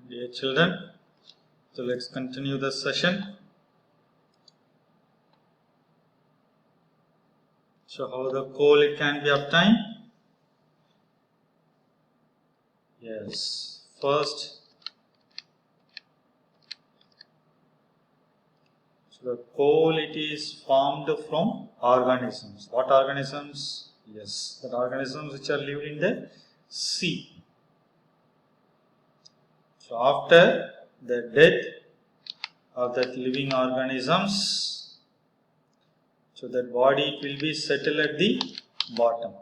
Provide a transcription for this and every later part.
Dear children, so let's continue the session. So how the coal it can be obtained? Yes, first, so the coal it is formed from organisms. What organisms? Yes, the organisms which are lived in the sea. So after the death of that living organisms, so that body it will be settled at the bottom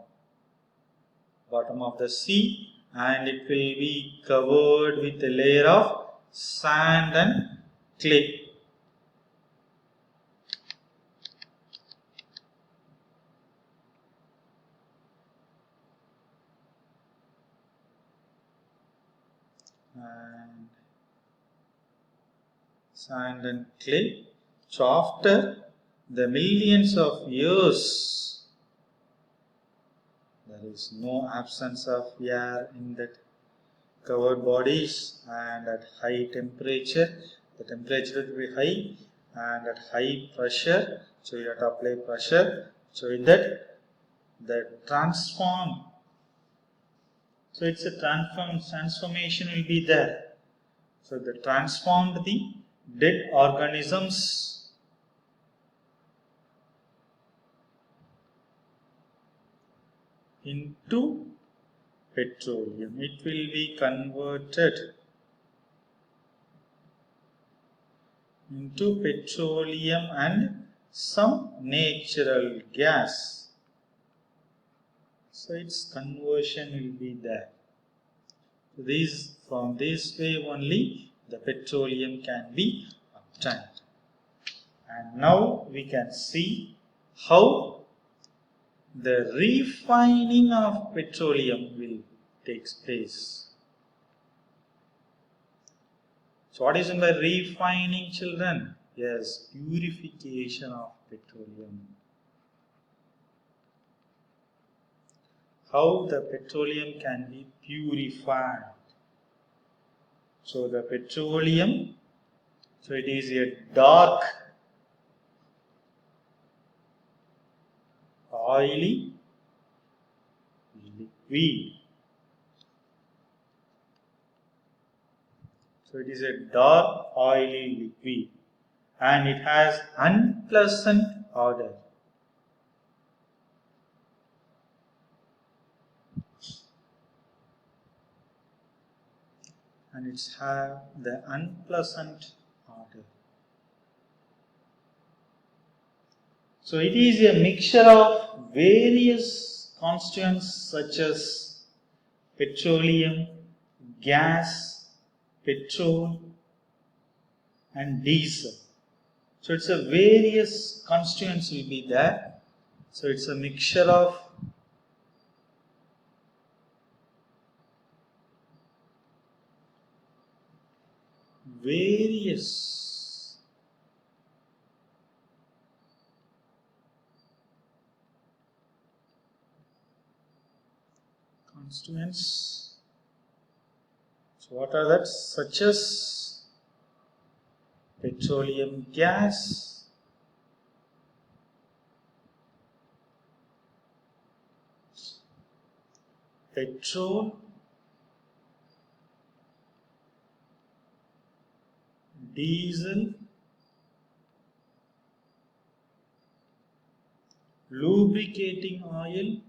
of the sea, and it will be covered with a layer of sand and clay. And sand and clay. So after the millions of years, there is no absence of air in that covered bodies, and at high temperature, the temperature will be high, and at high pressure, so you have to apply pressure. So in that, the transform. So it's a transformation will be there. So the transformed the dead organisms into petroleum. It will be converted into petroleum and some natural gas. So its conversion will be there. From this way only the petroleum can be obtained. And now we can see how the refining of petroleum will take place. So what is in the refining, children? Yes, purification of petroleum. How the petroleum can be purified. So the petroleum, so it is a dark, oily liquid. So it is a dark, oily liquid, and it has unpleasant odor. And it's have the unpleasant odor. So it is a mixture of various constituents such as petroleum, gas, petrol, and diesel. So it's a various constituents will be there. So it's a mixture of various constituents. So what are that? Such as petroleum gas, petrol, diesel, lubricating oil,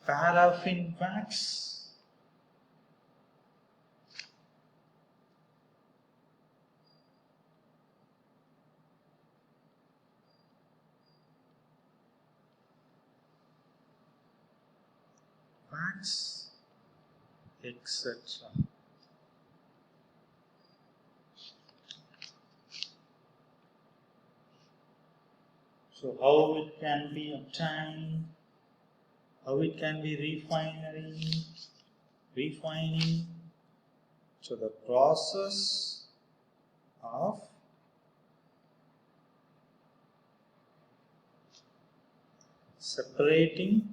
paraffin wax, etc. So how it can be obtained, how it can be refining. So the process of separating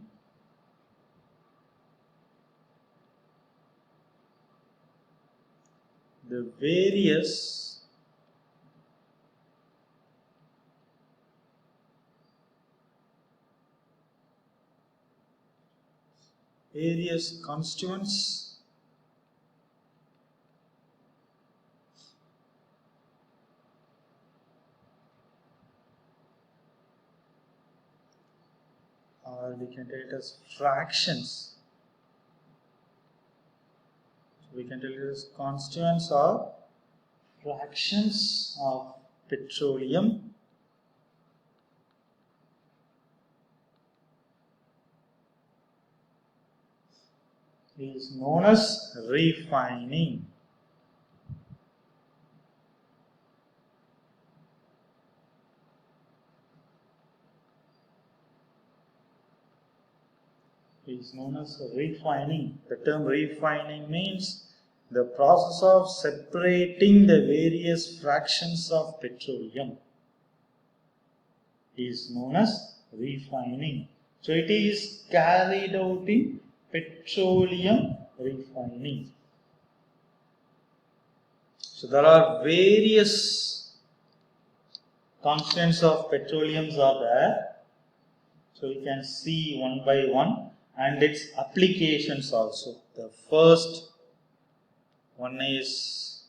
the various constituents or we can tell it as fractions. So we can tell it as constituents or fractions of petroleum is known as refining. Is known as refining. The term refining means the process of separating the various fractions of petroleum is known as refining. So it is carried out in petroleum refining. So there are various constituents of petroleums are there. So we can see one by one and its applications also. The first one is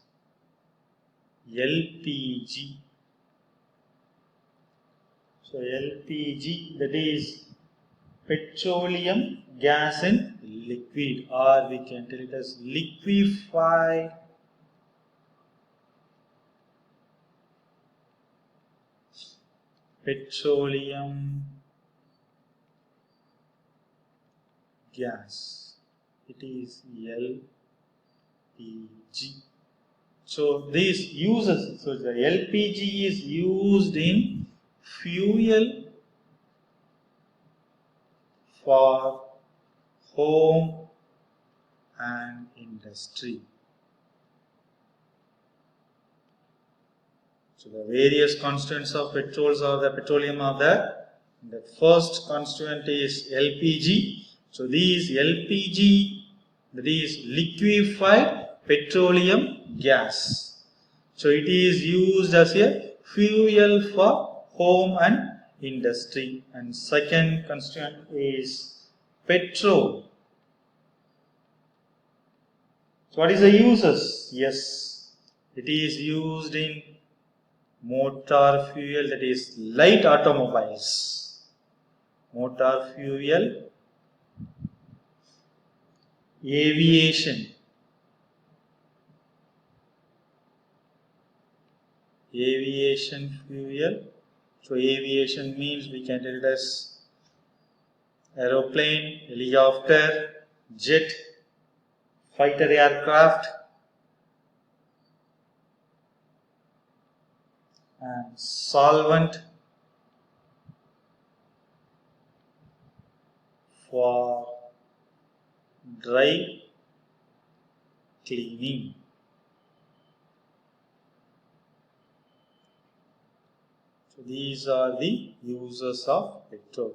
LPG. So LPG, that is petroleum gas in liquid, or we can tell it as liquefied petroleum gas. It is LPG. So these uses, so the LPG is used in fuel for home and industry. So the various constituents of petrols or the petroleum are there. The first constituent is LPG. So these LPG, that is liquefied petroleum gas. So it is used as a fuel for home and industry. And second constituent is petrol. So what is the uses? Yes, it is used in motor fuel, that is light automobiles. Motor fuel, aviation. Aviation fuel. So aviation means we can tell it as aeroplane, helicopter, jet, fighter aircraft, and solvent for dry cleaning. So these are the uses of petrol.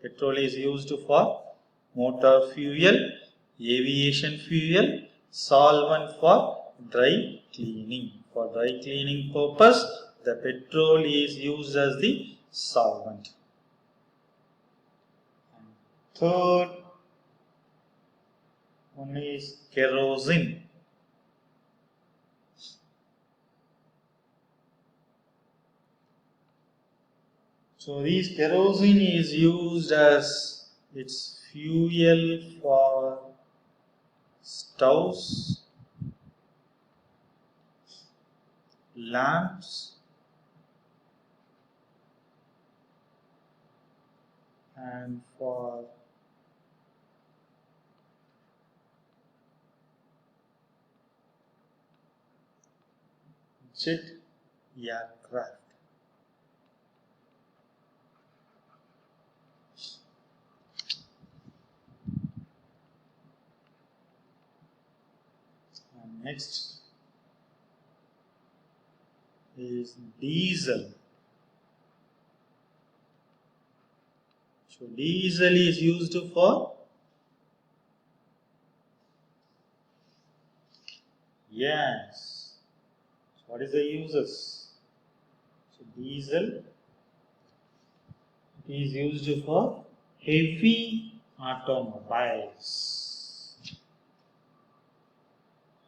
Petrol is used for motor fuel, aviation fuel, solvent for dry cleaning. For dry cleaning purpose, the petrol is used as the solvent. And third one is kerosene. So this kerosene is used as its fuel for stoves, lamps, and for jet aircraft. And next, is diesel. So diesel is used for, yes. So what is the uses? So diesel is used for heavy automobiles.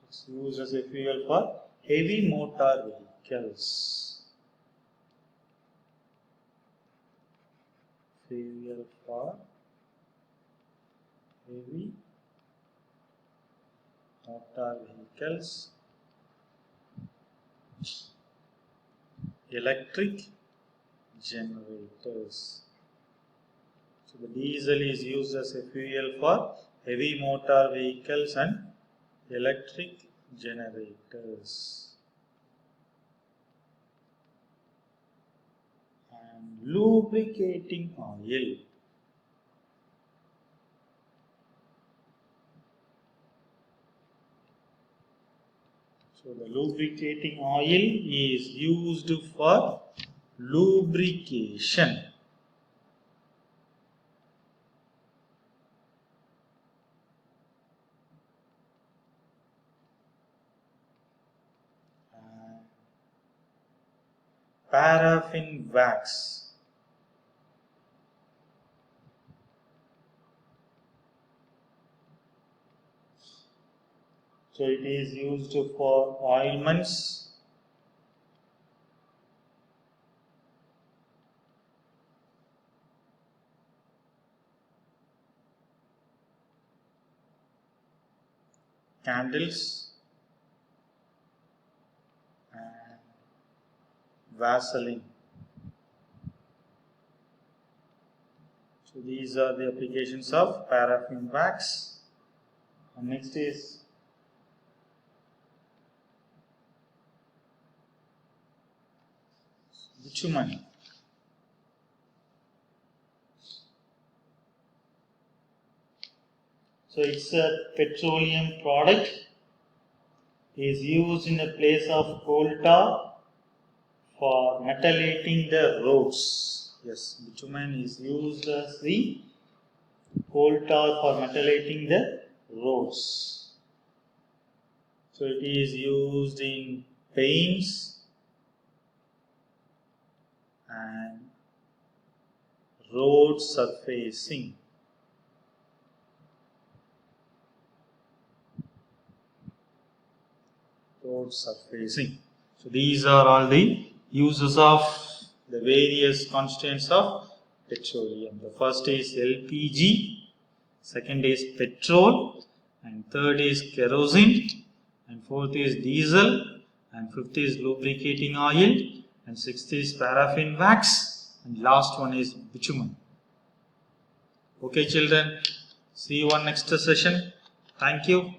It's used as a fuel for heavy motor vehicles. Fuel for heavy motor vehicles. Electric generators. So the diesel is used as a fuel for heavy motor vehicles and electric generators. And lubricating oil. So the lubricating oil is used for lubrication. Paraffin wax. So it is used for ointments, candles, and Vaseline. So these are the applications of paraffin wax. And next is bitumen. So it's a petroleum product. Is used in the place of coal tar for metallating the roads. Yes, bitumen is used as the coal tar for metallating the roads. So it is used in paints and road surfacing. Road surfacing. So these are all the uses of the various constituents of petroleum. The first is LPG, second is petrol, and third is kerosene, and fourth is diesel, and fifth is lubricating oil, and sixth is paraffin wax, and last one is bitumen. Okay children, see you on next session. Thank you.